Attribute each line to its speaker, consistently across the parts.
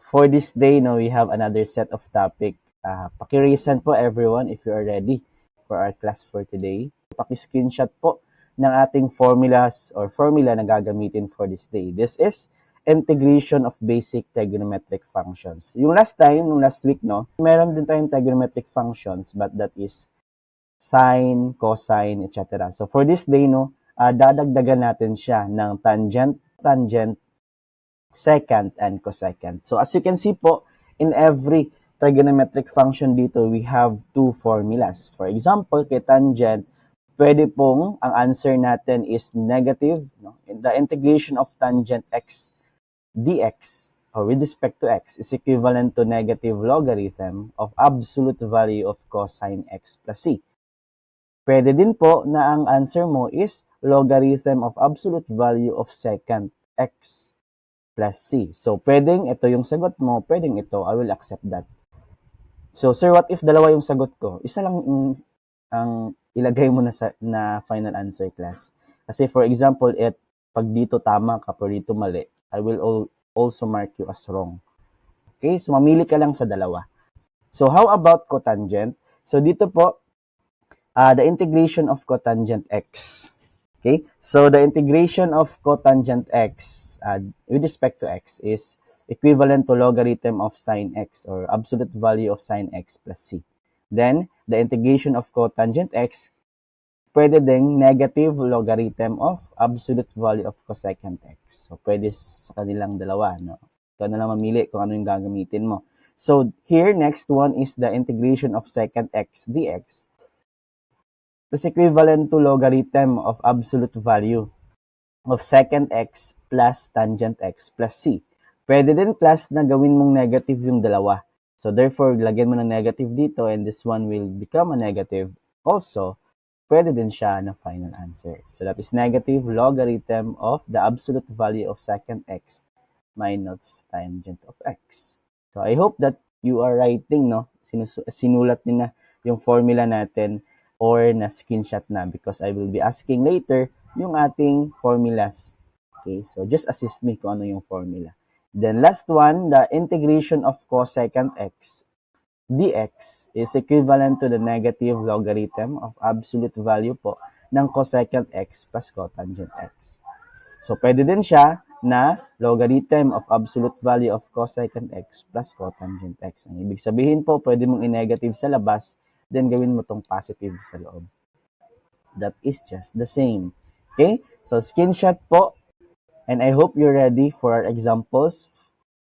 Speaker 1: For this day, no, we have another set of topic. Paki-reason po everyone if you are ready for our class for today. Paki-screenshot po ng ating formulas or formula na gagamitin for this day. This is integration of basic trigonometric functions. Yung last time, nung last week, no, meron din tayong trigonometric functions, but that is sine, cosine, etc. So for this day, no, dadagdagan natin siya ng tangent, secant, and cosecant. So as you can see po, in every trigonometric function dito, we have two formulas. For example, kay tangent, pwede pong ang answer natin is negative. No? The integration of tangent x dx, or with respect to x, is equivalent to negative logarithm of absolute value of cosine x plus c. Pwede din po na ang answer mo is logarithm of absolute value of secant x plus c. So, pwedeng ito yung sagot mo, pwedeng ito, I will accept that. So, sir, what if dalawa yung sagot ko? Isa lang ang ilagay mo na final answer, class. Kasi for example, pag dito tama ka, pero dito mali, I will also mark you as wrong. Okay? So, mamili ka lang sa dalawa. So, how about cotangent? So, dito po, the integration of cotangent x. Okay, so the integration of cotangent x with respect to x is equivalent to logarithm of sine x, or absolute value of sine x plus c. Then, the integration of cotangent x, pwede ding negative logarithm of absolute value of cosecant x. So, pwede sa kanilang dalawa. No? Ikaw na lang mamili kung ano yung gagamitin mo. So, here, next one is the integration of secant x dx. Is equivalent to logarithm of absolute value of secant x plus tangent x plus c. Pwede din plus na gawin mong negative yung dalawa. So therefore, lagyan mo ng negative dito and this one will become a negative. Also, pwede din siya na final answer. So that is negative logarithm of the absolute value of secant x minus tangent of x. So I hope that you are writing, no? Sinulat niyo na yung formula natin or na screenshot na, because I will be asking later yung ating formulas. Okay, so just assist me kung ano yung formula. Then last one, the integration of cosecant x dx is equivalent to the negative logarithm of absolute value po ng cosecant x plus cotangent x. So pwede din siya na logarithm of absolute value of cosecant x plus cotangent x. Ang ibig sabihin po, pwede mong i-negative sa labas, then gawin mo tong positive sa loob. That is just the same. Okay? So, screenshot po. And I hope you're ready for our examples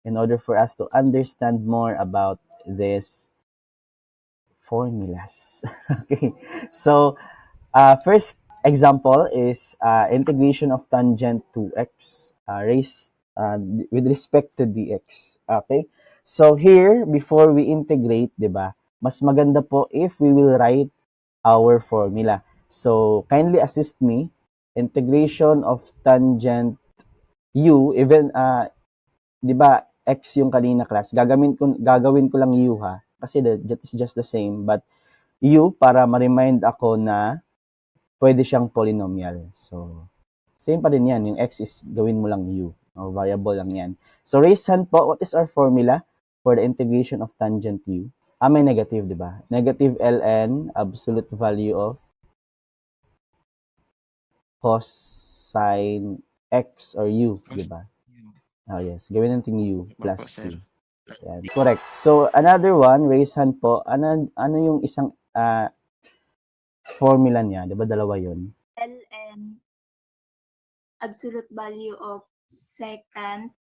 Speaker 1: in order for us to understand more about these formulas. Okay? So, first example is integration of tangent to x raised with respect to dx. Okay? So, here, before we integrate, diba, mas maganda po if we will write our formula. So, kindly assist me. Integration of tangent u, even, di ba, x yung kanina class, gagawin ko lang u ha, kasi that is just the same, but u, para ma-remind ako na pwede siyang polynomial. So, same pa din yan. Yung x is gawin mo lang u, o variable lang yan. So, raise hand po, what is our formula for the integration of tangent u? May negative, di ba? Negative ln, absolute value of cosine x or u, di ba? Oh, yes. Gawin natin u plus c. Yan. Correct. So, another one, raise hand po. Ano yung isang formula niya? Di ba dalawa yun?
Speaker 2: ln absolute value of secant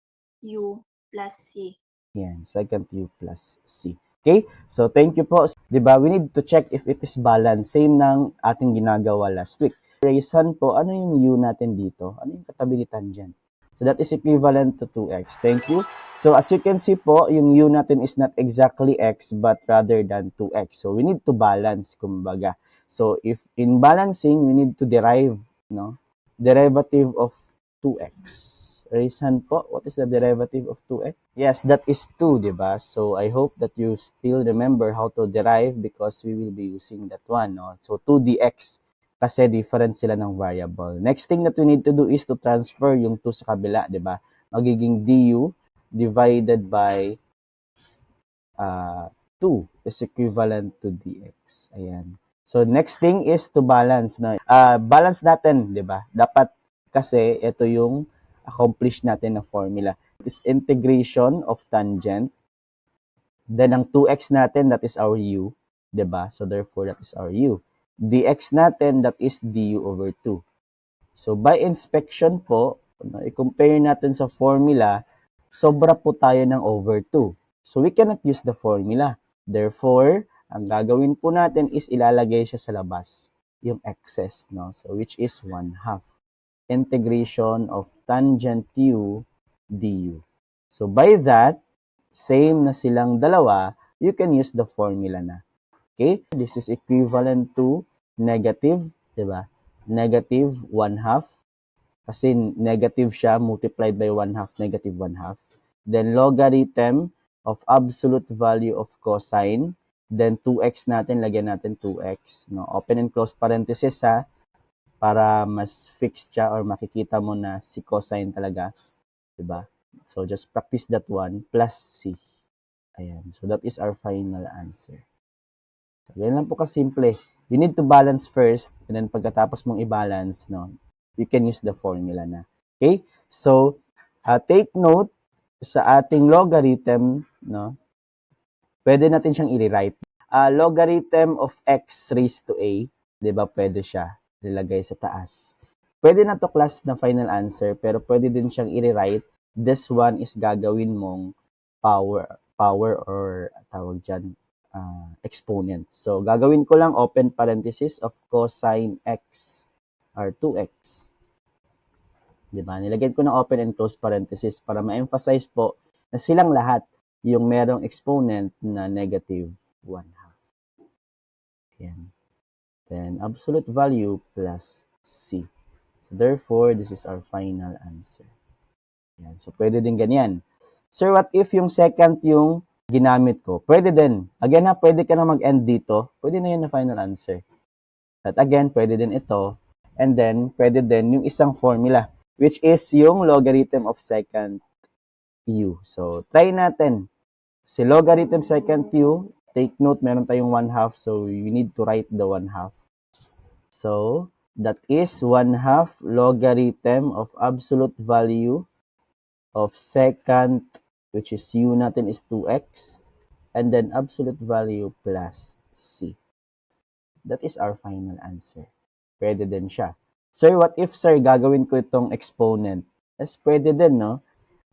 Speaker 2: u plus c.
Speaker 1: Yan. Secant u plus c. Okay? So, thank you po. Diba, we need to check if it is balanced. Same ng ating ginagawa last week. Raise hand po, ano yung u natin dito? Ano yung katabi ni tangent? So, that is equivalent to 2x. Thank you. So, as you can see po, yung u natin is not exactly x, but rather than 2x. So, we need to balance, kumbaga. So, if in balancing, we need to derive, no? Derivative of 2x. Raise hand po. What is the derivative of 2x? Yes, that is 2, diba? So, I hope that you still remember how to derive because we will be using that one, no? So, 2 dx kasi different sila ng variable. Next thing that we need to do is to transfer yung 2 sa kabila, diba? Magiging du divided by 2 is equivalent to dx. Ayan. So, next thing is to balance. No? Balance natin, di ba? Dapat kasi ito yung accomplish natin na formula. Is integration of tangent. Then, ang 2x natin, that is our u. Di ba? So, therefore, that is our u. dx natin, that is du over 2. So, by inspection po, i-compare natin sa formula, sobra po tayo ng over 2. So, we cannot use the formula. Therefore, ang gagawin po natin is ilalagay siya sa labas, yung excess, no? So, which is 1/2. Integration of tangent u du. So, by that, same na silang dalawa, you can use the formula na. Okay? This is equivalent to negative, di ba? Negative 1/2. Kasi negative siya, multiplied by 1/2, negative 1/2. Then, logarithm of absolute value of cosine. Then, 2x natin, lagyan natin 2x. No? Open and close parenthesis ha, para mas fixed siya or makikita mo na si cosine talaga. Diba? So, just practice that one plus c. Ayan. So, that is our final answer. So, yan lang po kasimple. You need to balance first, and then pagkatapos mong i-balance, no, you can use the formula na. Okay? So, take note sa ating logarithm, no, pwede natin siyang i-rewrite. Logarithm of x raised to a, di ba, pwede siya ilagay sa taas. Pwede na to class na final answer, pero pwede din siyang i-rewrite. This one is gagawin mong power or tawag dyan, exponent. So, gagawin ko lang open parenthesis of cosine x or 2x. Diba? Nilagyan ko ng open and close parenthesis para ma-emphasize po na silang lahat yung merong exponent na negative 1/2. Yan. Then, absolute value plus c. So, therefore, this is our final answer. Yan. So, pwede din ganyan. Sir, what if yung second yung ginamit ko? Pwede din. Again ha, pwede ka na mag-end dito. Pwede na yun na final answer. At again, pwede din ito. And then, pwede din yung isang formula, which is yung logarithm of second u. So, try natin. Si logarithm second u, take note, meron tayong 1/2. So, you need to write the 1/2. So, that is 1/2 logarithm of absolute value of second, which is u natin is 2x, and then absolute value plus c. That is our final answer. Pwede din siya. Sir, what if, sir, gagawin ko itong exponent? Yes, pwede din, no?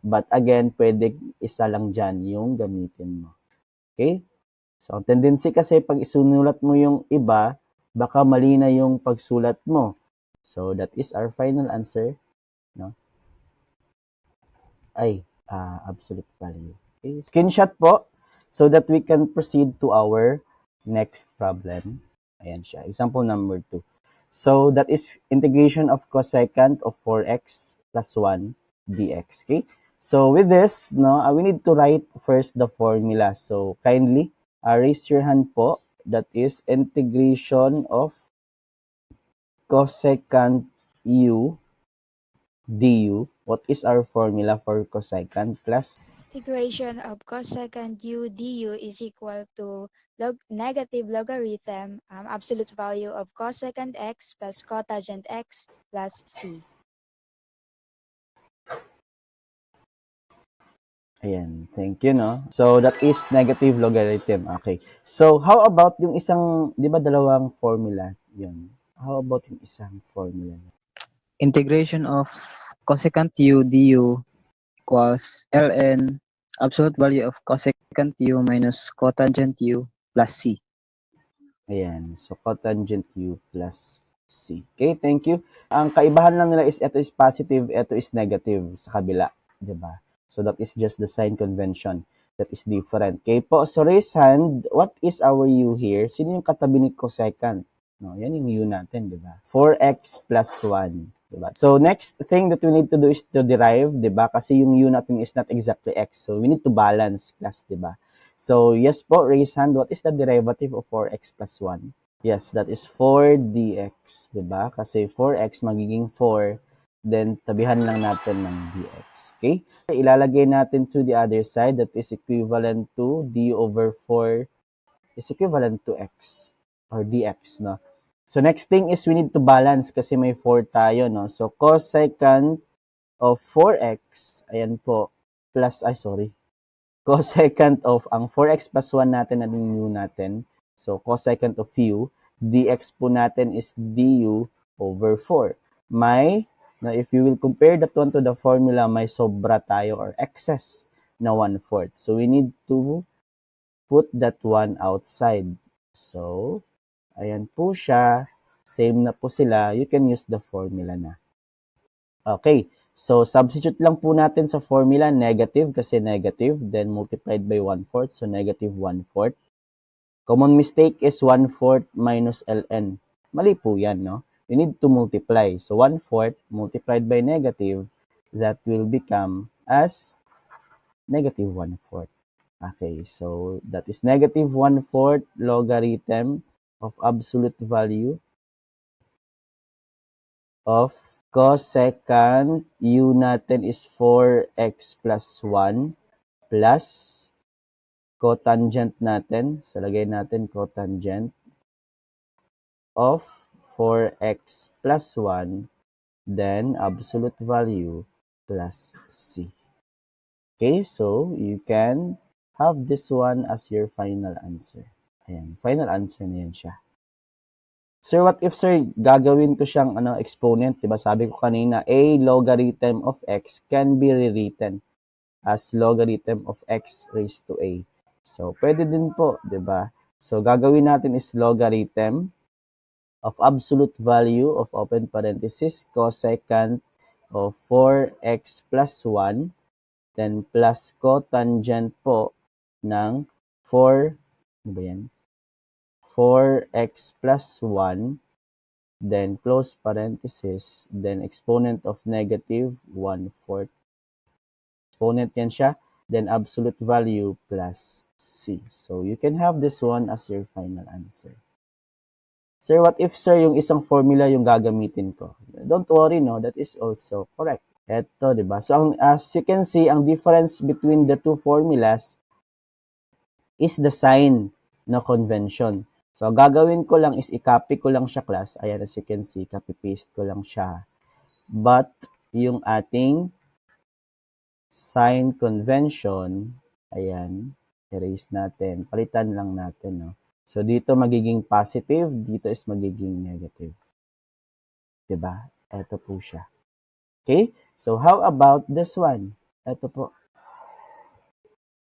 Speaker 1: But again, pwede isa lang dyan yung gamitin mo. Okay? So, ang tendency kasi pag isunulat mo yung iba, baka mali na yung pagsulat mo. So, that is our final answer, no? Ay, absolute value. Okay. Screenshot po so that we can proceed to our next problem. Ayan siya. Example number 2. So, that is integration of cosecant of 4x plus 1 dx. Okay? So, with this, no, we need to write first the formula. So, kindly raise your hand po. That is integration of cosecant u du. What is our formula for cosecant plus?
Speaker 3: Integration of cosecant u du is equal to negative logarithm absolute value of cosecant x plus cotangent x plus c.
Speaker 1: Ayan, thank you, no? So, that is negative logarithm. Okay. So, how about yung isang, di ba dalawang formula yun? How about yung isang formula?
Speaker 4: Integration of cosecant u du equals ln absolute value of cosecant u minus cotangent u plus c.
Speaker 1: Ayan. So, cotangent u plus c. Okay, thank you. Ang kaibahan lang nila is ito is positive, ito is negative sa kabila. Diba? So, that is just the sign convention. That is different. Okay po. So, raise hand. What is our u here? Sino yung katabi ni cosecant? No, yan yung u natin, diba? 4x plus 1. Diba? So, next thing that we need to do is to derive, diba? Kasi yung u natin is not exactly x. So, we need to balance class, diba? So, yes po, raise hand. What is the derivative of 4x plus 1? Yes, that is 4 dx, diba? Kasi 4x magiging 4 then tabihan lang natin ng dx. Okay? Ilalagay natin to the other side, that is equivalent to d over 4 is equivalent to x or dx, no? So next thing is we need to balance kasi may 4 tayo, no? So cosecant of 4x, ayan po, plus, cosecant of, ang 4x plus 1 natin na u natin. So cosecant of u, dx po natin is du over 4. Now if you will compare that one to the formula, may sobra tayo or excess na 1/4. So we need to put that one outside. So, ayan po siya. Same na po sila. You can use the formula na. Okay. So, substitute lang po natin sa formula, negative kasi negative, then multiplied by 1/4. So, negative 1/4. Common mistake is 1/4 minus ln. Mali po yan, no? You need to multiply. So, 1/4 multiplied by negative, that will become as negative 1/4. Okay, so that is negative 1/4 logarithm of absolute value of cosecant u natin is 4x plus 1 plus cotangent natin. So, lagay natin cotangent of 4x plus 1 then absolute value plus c. Okay, so you can have this one as your final answer. Ayan, final answer na yan siya. Sir, what if, sir, gagawin ko siyang exponent, diba? Sabi ko kanina, a logarithm of x can be rewritten as logarithm of x raised to a. So, pwede din po, diba? So, gagawin natin is logarithm of absolute value of open parenthesis cosecant of 4x plus 1 then plus cotangent po ng 4x plus 1, then close parenthesis, then exponent of negative 1/4. Exponent yan siya, then absolute value plus c. So, you can have this one as your final answer. Sir, what if, sir, yung isang formula yung gagamitin ko? Don't worry, no? That is also correct. Eto, di ba? So, as you can see, ang difference between the two formulas is the sign na convention. So, gagawin ko lang is i-copy ko lang siya, class. Ayan, as you can see, copy-paste ko lang siya. But, yung ating sign convention, ayan, erase natin. Palitan lang natin, no? So, dito magiging positive, dito is magiging negative. Diba? Ito po siya. Okay? So, how about this one? Ito po.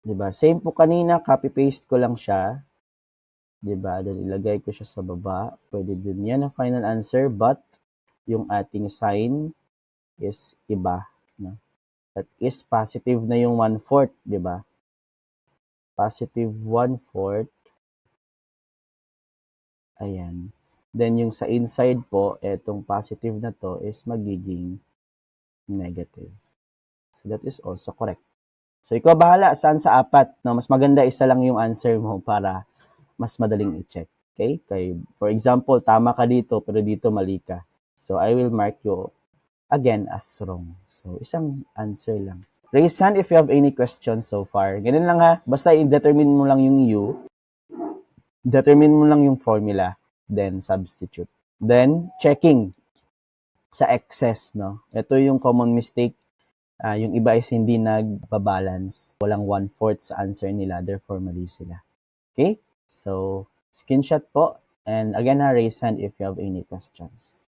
Speaker 1: Diba? Same po kanina, copy-paste ko lang siya. Diba? Then, ilagay ko siya sa baba. Pwede din yan ang final answer, but yung ating sign is iba. No? That is positive na yung 1/4, diba? Positive 1/4. Ayan. Then, yung sa inside po, etong positive na to is magiging negative. So, that is also correct. So, ikaw bahala saan sa apat. No? Mas maganda isa lang yung answer mo para mas madaling i-check. Okay? For example, tama ka dito, pero dito mali ka. So, I will mark you again as wrong. So, isang answer lang. Raise hand if you have any questions so far. Ganun lang ha. Basta i-determine mo lang yung u. Determine mo lang yung formula. Then, substitute. Then, checking sa excess, no? Ito yung common mistake. Yung iba is hindi nagbabalance. Walang 1/4 sa answer nila. Therefore, mali sila. Okay? So, screenshot po. And again, raise hand if you have any questions.